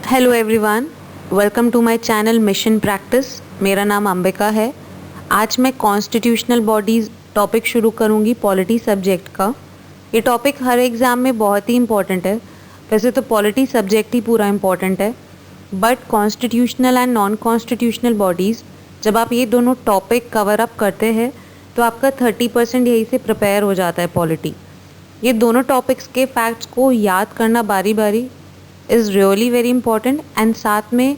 Hello everyone, welcome to my channel mission practice. मेरा नाम अंबिका है। आज मैं कॉन्स्टिट्यूशनल बॉडीज़ टॉपिक शुरू करूंगी पॉलिटी सब्जेक्ट का। ये टॉपिक हर एग्ज़ाम में बहुत ही इम्पॉर्टेंट है। वैसे तो पॉलिटी सब्जेक्ट ही पूरा इम्पॉर्टेंट है, but constitutional and non constitutional bodies, जब आप ये दोनों टॉपिक कवर अप करते हैं तो आपका 30% यही से प्रिपेयर हो जाता है पॉलिटी। ये दोनों टॉपिक्स के फैक्ट्स को याद करना बारी बारी is really very important, and साथ में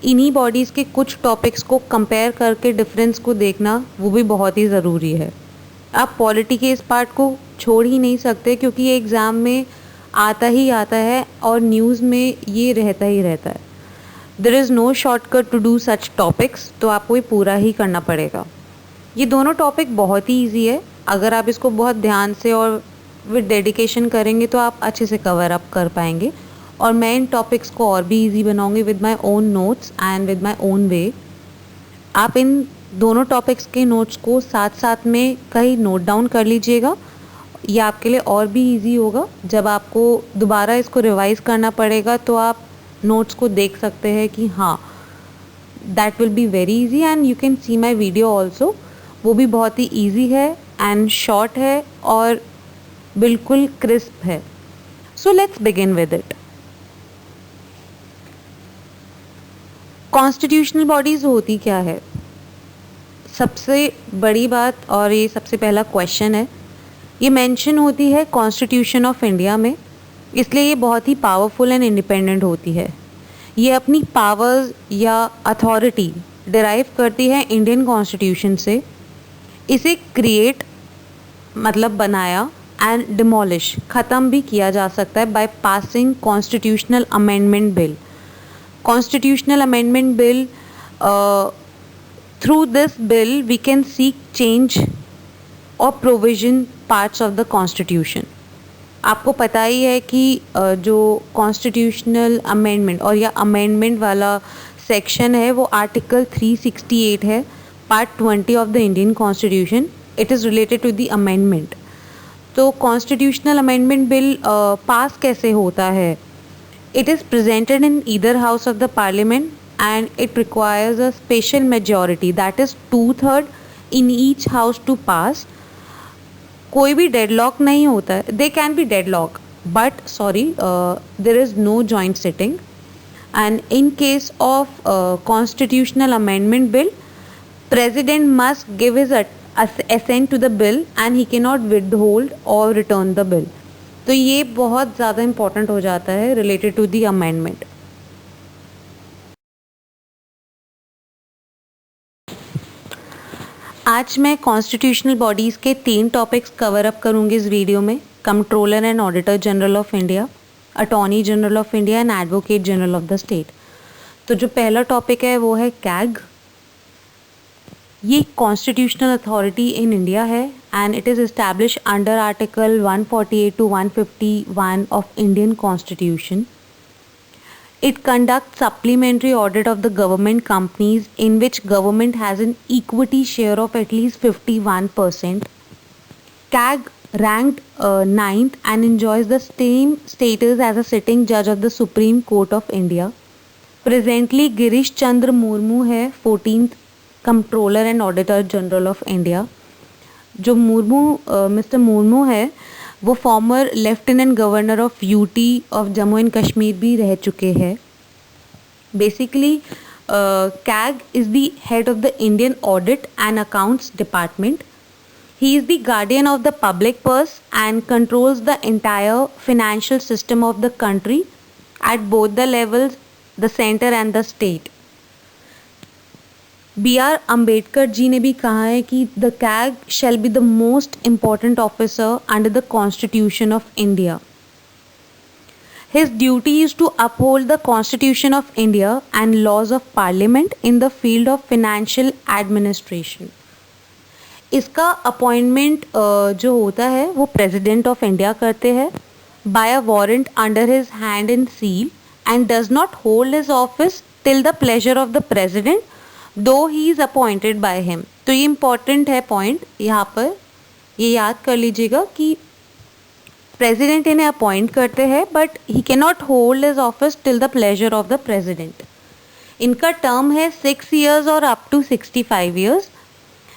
इन्हीं बॉडीज़ के कुछ टॉपिक्स को कंपेयर करके डिफरेंस को देखना वो भी बहुत ही ज़रूरी है। आप पॉलिटी के इस पार्ट को छोड़ ही नहीं सकते, क्योंकि ये एग्ज़ाम में आता ही आता है और न्यूज़ में ये रहता ही रहता है। There is no shortcut to do such topics, तो आपको ये पूरा ही करना पड़ेगा। ये दोनों टॉपिक बहुत ही ईजी है। अगर आप इसको बहुत ध्यान से और विद डेडिकेशन करेंगे तो आप अच्छे से कवर अप कर पाएंगे, और मैं इन टॉपिक्स को और भी इजी बनाऊंगी with my own notes and with my own way. आप इन दोनों टॉपिक्स के नोट्स को साथ साथ में कहीं नोट डाउन कर लीजिएगा। ये आपके लिए और भी इजी होगा। जब आपको दोबारा इसको रिवाइज करना पड़ेगा तो आप नोट्स को देख सकते हैं कि हाँ, that will be very easy, and you can see my video also. वो भी बहुत ही ईजी है एंड शॉर्ट है और बिल्कुल क्रिस्प है। So let's begin with it. Constitutional bodies होती क्या है? सबसे बड़ी बात और ये सबसे पहला क्वेश्चन है, ये मेंशन होती है कॉन्स्टिट्यूशन ऑफ इंडिया में, इसलिए ये बहुत ही पावरफुल एंड इंडिपेंडेंट होती है। ये अपनी पावर्स या अथॉरिटी डिराइव करती है इंडियन कॉन्स्टिट्यूशन से। इसे क्रिएट मतलब बनाया एंड डिमोलिश ख़त्म भी किया जा सकता है by passing constitutional amendment bill. Constitutional Amendment Bill, through this bill we can seek change or provision parts of the Constitution। आपको पता ही है कि जो कॉन्स्टिट्यूशनल अमेंडमेंट और या अमेंडमेंट वाला सेक्शन है वो आर्टिकल 368 है, part 20 of the Indian constitution. It is related to the amendment. तो कॉन्स्टिट्यूशनल अमेंडमेंट बिल पास कैसे होता है? It is presented in either house of the parliament and it requires a special majority, that is 2/3 in each house to pass। कोई भी deadlock नहीं होता है। They can be deadlock, but there is no joint sitting। And in case of constitutional amendment bill, president must give his assent to the bill and he cannot withhold or return the bill। तो ये बहुत ज़्यादा important हो जाता है related to the amendment. आज मैं constitutional bodies के 3 टॉपिक्स कवर अप करूँगी इस वीडियो में। Controller and auditor general of India, attorney general of India and advocate general of the state. तो जो पहला टॉपिक है वो है कैग। ये कॉन्स्टिट्यूशनल अथॉरिटी इन इंडिया है and it is established under Article 148 to 151 of Indian Constitution। It conducts supplementary audit of the government companies in which government has an equity share of at least 51%। CAG ranked 9th and enjoys the same status as a sitting judge of the Supreme Court of India। Presently Girish Chandra Murmu है 14th Comptroller and Auditor General of India। जो mister Murmu है वो former lieutenant governor of UT of Jammu and Kashmir भी रह चुके हैं। Basically CAG is the head of the Indian audit and accounts department. He is the guardian of the public purse and controls the entire financial system of the country at both the levels, the centre and the state. B.R. Ambedkar ji ने भी कहा है कि the CAG shall be the most important officer under the constitution of India. His duty is to uphold the constitution of India and laws of parliament in the field of financial administration. इसका appointment जो होता है वो president of India करते हैं by a warrant under his hand and seal, and does not hold his office till the pleasure of the president दो he is appointed by him. तो ये इम्पॉर्टेंट है पॉइंट, यहाँ पर ये याद कर लीजिएगा कि प्रेसिडेंट इन्हें अपॉइंट करते हैं, but he can not hold his office till the pleasure of the president. इनका टर्म है 6 ईयर्स और अप टू 65 ईयर्स।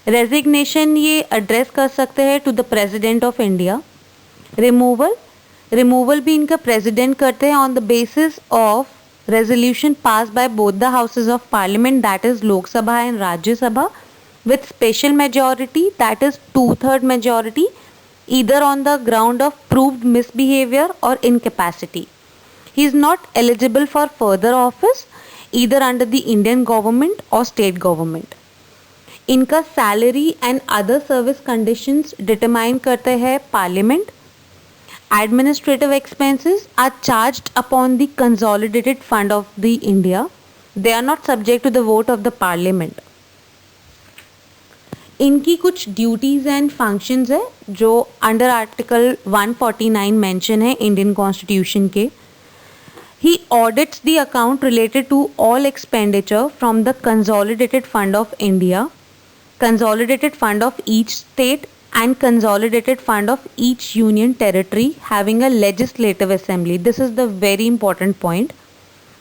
रेजिग्नेशन ये एड्रेस कर सकते हैं to the president of India. Removal भी इनका प्रेसिडेंट करते हैं on the basis of resolution pass by both the houses of parliament, that is Lok Sabha and Rajya Sabha, with special majority, that is 2/3 majority, either on the ground of proved misbehavior or incapacity. He is not eligible for further office either under the Indian government or state government. इनका salary and other service conditions determine करते हैं parliament. Administrative expenses are charged upon the consolidated fund of the India. They are not subject to the vote of the parliament. इनकी कुछ duties and functions है जो under article 149 mentioned है Indian constitution के। He audits the account related to all expenditure from the consolidated fund of India, consolidated fund of each state and consolidated fund of each union territory having a legislative assembly. This is the very important point.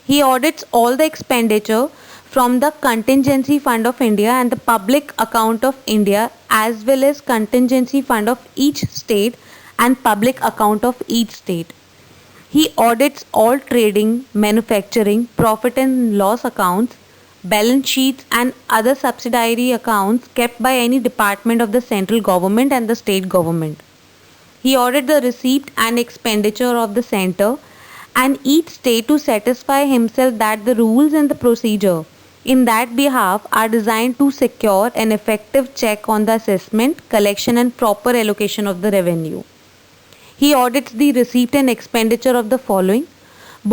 He audits all the expenditure from the contingency fund of India and the public account of India, as well as contingency fund of each state and public account of each state. He audits all trading, manufacturing, profit and loss accounts, balance sheets and other subsidiary accounts kept by any department of the central government and the state government. He audits the receipt and expenditure of the center and each state to satisfy himself that the rules and the procedure in that behalf are designed to secure an effective check on the assessment, collection and proper allocation of the revenue. He audits the receipt and expenditure of the following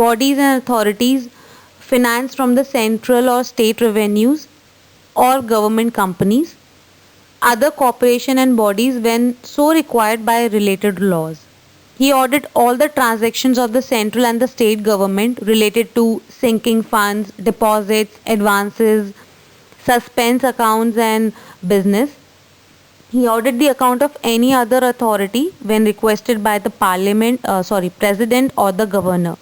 bodies and authorities financed from the central or state revenues or government companies, other corporation and bodies when so required by related laws. He audited all the transactions of the central and the state government related to sinking funds, deposits, advances, suspense accounts and business. He audited the account of any other authority when requested by the president or the governor.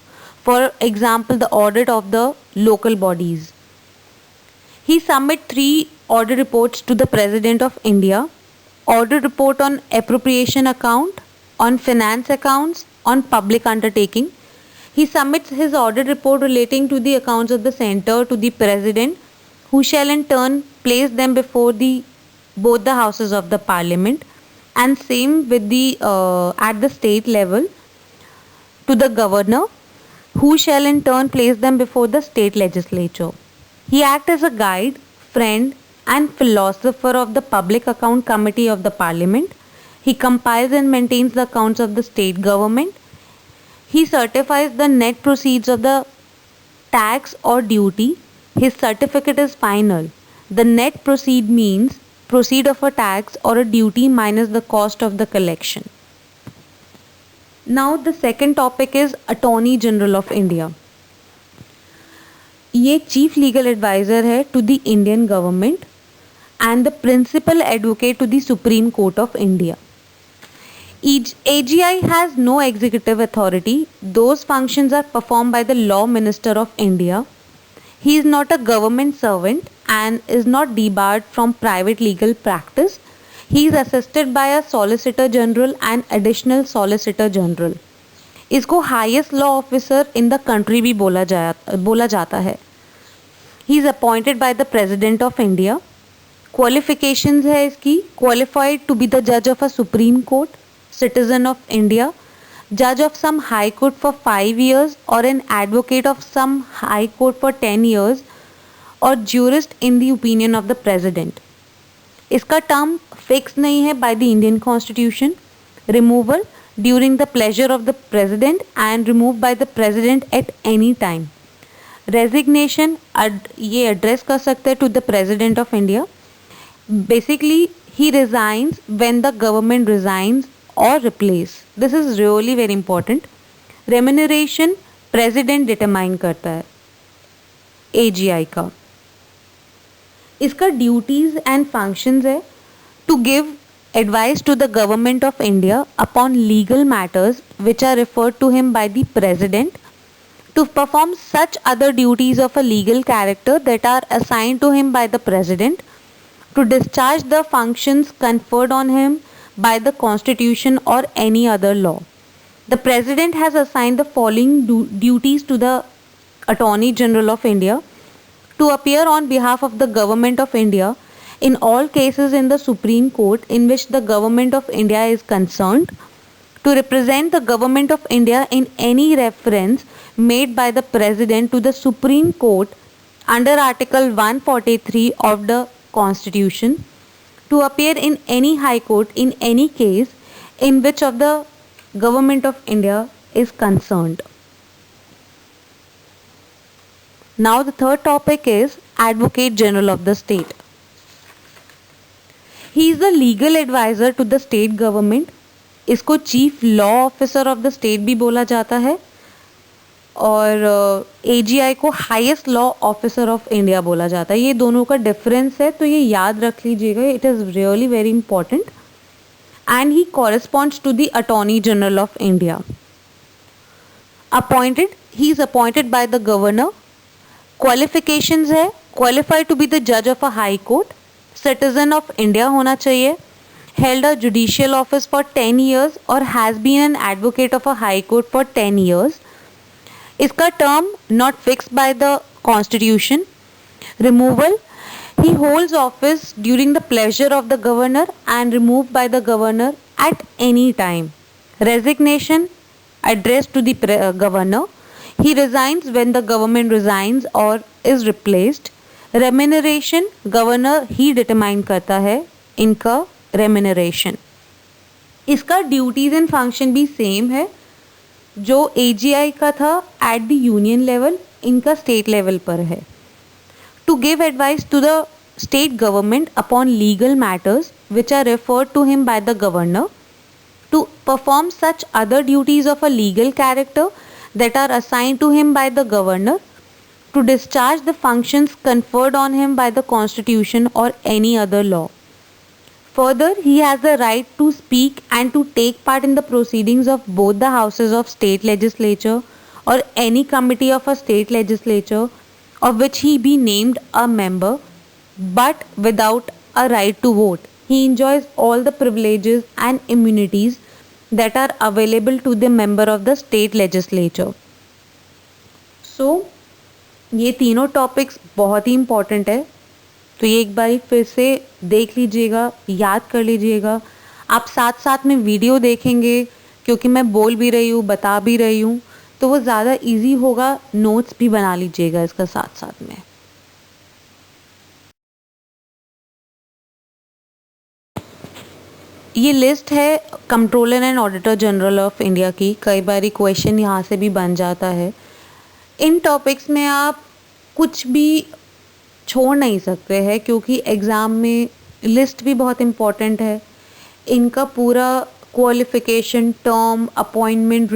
For example, the audit of the local bodies. He submit 3 audit reports to the President of India. Audit report on appropriation account, on finance accounts, on public undertaking. He submits his audit report relating to the accounts of the center to the President, who shall in turn place them before both the houses of the Parliament, and same with at the state level to the Governor, who shall in turn place them before the state legislature. He acts as a guide, friend, and philosopher of the Public Account Committee of the Parliament. He compiles and maintains the accounts of the state government. He certifies the net proceeds of the tax or duty. His certificate is final. The net proceed means proceed of a tax or a duty minus the cost of the collection. Now the second topic is Attorney General of India. ये chief legal adviser है to the Indian government and the principal advocate to the Supreme Court of India. AGI has no executive authority. Those functions are performed by the Law Minister of India. He is not a government servant and is not debarred from private legal practice. He is assisted by a Solicitor General and Additional Solicitor General. इसको highest law officer in the country भी बोला जाता है. He is appointed by the president of India. Qualifications है इसकी: qualified to be the जज of a supreme court, citizen of India, जज of some high court for 5 years और an advocate of some high court for 10 years और jurist in the opinion of the president. इसका term fix नहीं है by the Indian constitution. Removal during the pleasure of the president and removed by the president at any time. Resignation ये address कर सकते हैं to the president of India. Basically he resigns when the government resigns or replace. This is really very important. Remuneration president determine करता है AGI का. इसका duties and functions है to give advice to the government of India upon legal matters which are referred to him by the president, to perform such other duties of a legal character that are assigned to him by the president, to discharge the functions conferred on him by the constitution or any other law. The president has assigned the following duties to the Attorney General of India: to appear on behalf of the Government of India in all cases in the Supreme Court in which the Government of India is concerned, to represent the Government of India in any reference made by the President to the Supreme Court under Article 143 of the Constitution, to appear in any High Court in any case in which of the Government of India is concerned. Now the third topic is Advocate General of the State. He is the legal advisor to the state government. इसको chief law officer of the state भी बोला जाता है और AGI को highest law officer of India बोला जाता है. ये दोनों का डिफरेंस है तो ये याद रख लीजिएगा. It is really very important. And he corresponds to the attorney general of India. Appointed, he is appointed by the governor. Qualifications है, क्वालिफाइड टू बी द जज of a high court, citizen of India होना चाहिए, held a judicial office for 10 years or has been an advocate of a high court for 10 years. इसका term not fixed by the constitution. Removal, he holds office during the pleasure of the governor and removed by the governor at any time. Resignation, addressed to the governor. He resigns when the government resigns or is replaced. Remuneration, governor he determine करता है इनका remuneration. इसका duties and function भी same है जो AGI का था at the union level, इनका स्टेट लेवल पर है. To give advice to the state government upon legal matters which are referred to him by the governor, to perform such other duties of a legal character that are assigned to him by the governor, to discharge the functions conferred on him by the constitution or any other law. Further, he has the right to speak and to take part in the proceedings of both the houses of state legislature or any committee of a state legislature of which he be named a member, but without a right to vote. He enjoys all the privileges and immunities that are available to the member of the state legislature. So, ये तीनों topics बहुत ही important है तो ये एक बारी फिर से देख लीजिएगा, याद कर लीजिएगा. आप साथ साथ में वीडियो देखेंगे क्योंकि मैं बोल भी रही हूँ, बता भी रही हूँ, तो वो ज़्यादा इजी होगा. नोट्स भी बना लीजिएगा इसका साथ साथ में. ये लिस्ट है controller and auditor general of India की. कई बारी क्वेश्चन यहाँ से भी बन जाता है. इन टॉपिक्स में आप कुछ भी छोड़ नहीं सकते हैं क्योंकि एग्ज़ाम में लिस्ट भी बहुत इम्पॉर्टेंट है. इनका पूरा qualification, term, appointment,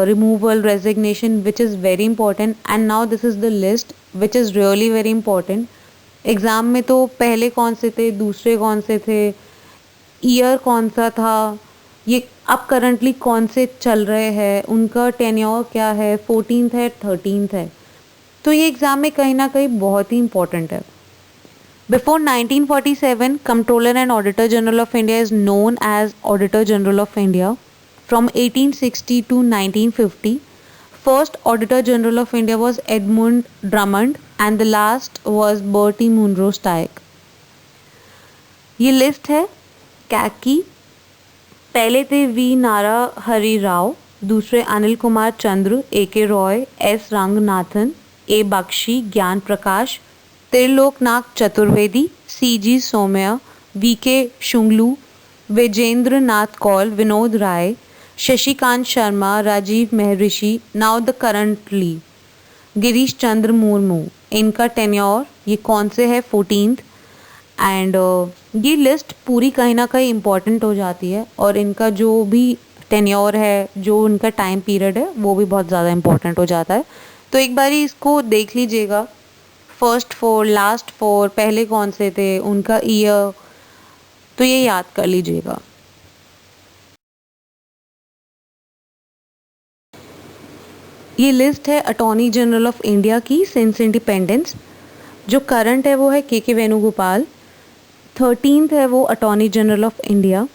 removal, resignation which is very important. And now this is the list which is really very important. Exam में तो पहले कौन से थे, दूसरे कौन से थे, ईयर कौन सा था, ये अब करंटली कौन से चल रहे हैं, उनका टेन्योर क्या है, 14th है, 13th है. तो ये एग्ज़ाम में कहीं ना कहीं बहुत ही इंपॉर्टेंट है. Before 1947, controller and auditor general of India is known as auditor general of India. From 1860 to 1950, first auditor general of India was Edmund Drummond and the last was Bertie Munro Staig. ये list है CAG की. पहले थे we नारा हरि राव, दूसरे अनिल कुमार चंद्र, AK Roy, S Ranganathan, A Bakshi, ज्ञान प्रकाश, Triloknath Chaturvedi, CG Somaiya, VK Shunglu, Vijendra Nath Kaul, Vinod Rai, Shashikant Sharma, Rajiv Maharshi. Now the currently Girish Chandra Murmu. इनका tenure ये कौन से है, 14th. एंड ये लिस्ट पूरी कहीं ना कहीं इम्पॉर्टेंट हो जाती है और इनका जो भी टेन्योर है, जो उनका टाइम पीरियड है, वो भी बहुत ज़्यादा इम्पॉर्टेंट हो जाता है. तो एक बारी इसको देख लीजिएगा. फर्स्ट 4, लास्ट 4, पहले कौन से थे, उनका ईयर, तो ये याद कर लीजिएगा। ये लिस्ट है अटॉर्नी जनरल ऑफ इंडिया की सिंस इंडिपेंडेंस। जो करंट है वो है के वेणुगोपाल। 13th है वो अटॉर्नी जनरल ऑफ इंडिया।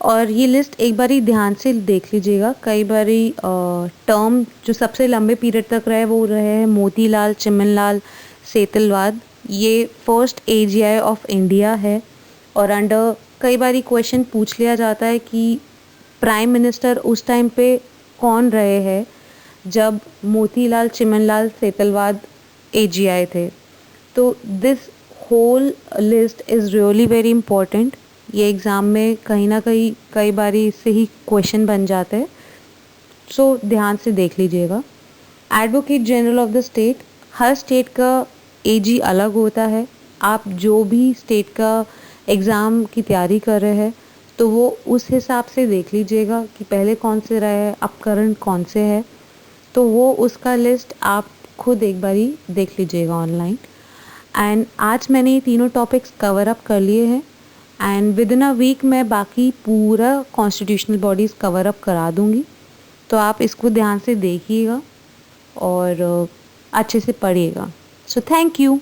और ये लिस्ट एक बारी ध्यान से देख लीजिएगा। कई बारी टर्म जो सबसे लंबे पीरियड तक रहे वो रहे हैं मोतीलाल चिमनलाल सेतलवाद। ये फर्स्ट AGI ऑफ इंडिया है। और अंडर कई बारी क्वेश्चन पूछ लिया जाता है कि प्राइम मिनिस्टर उस टाइम पे कौन रहे हैं जब मोतीलाल चिमनलाल सेतलवाद AGI थे। तो this whole list is really very important. ये एग्ज़ाम में कहीं ना कहीं कई बारी इससे ही क्वेश्चन बन जाते हैं, सो ध्यान से देख लीजिएगा। Advocate general of the state, her state का AG अलग होता है। आप जो भी स्टेट का एग्ज़ाम की तैयारी कर रहे हैं तो वो उस हिसाब से देख लीजिएगा कि पहले कौन से रहे हैं, अब करंट कौन से है। तो वो उसका लिस्ट आप खुद एक बारी देख लीजिएगा ऑनलाइन। एंड आज मैंने ये तीनों टॉपिक्स कवर अप कर लिए हैं and within a week मैं बाकी पूरा कॉन्स्टिट्यूशनल बॉडीज़ कवर अप करा दूँगी। तो आप इसको ध्यान से देखिएगा और अच्छे से पढ़िएगा। So thank you.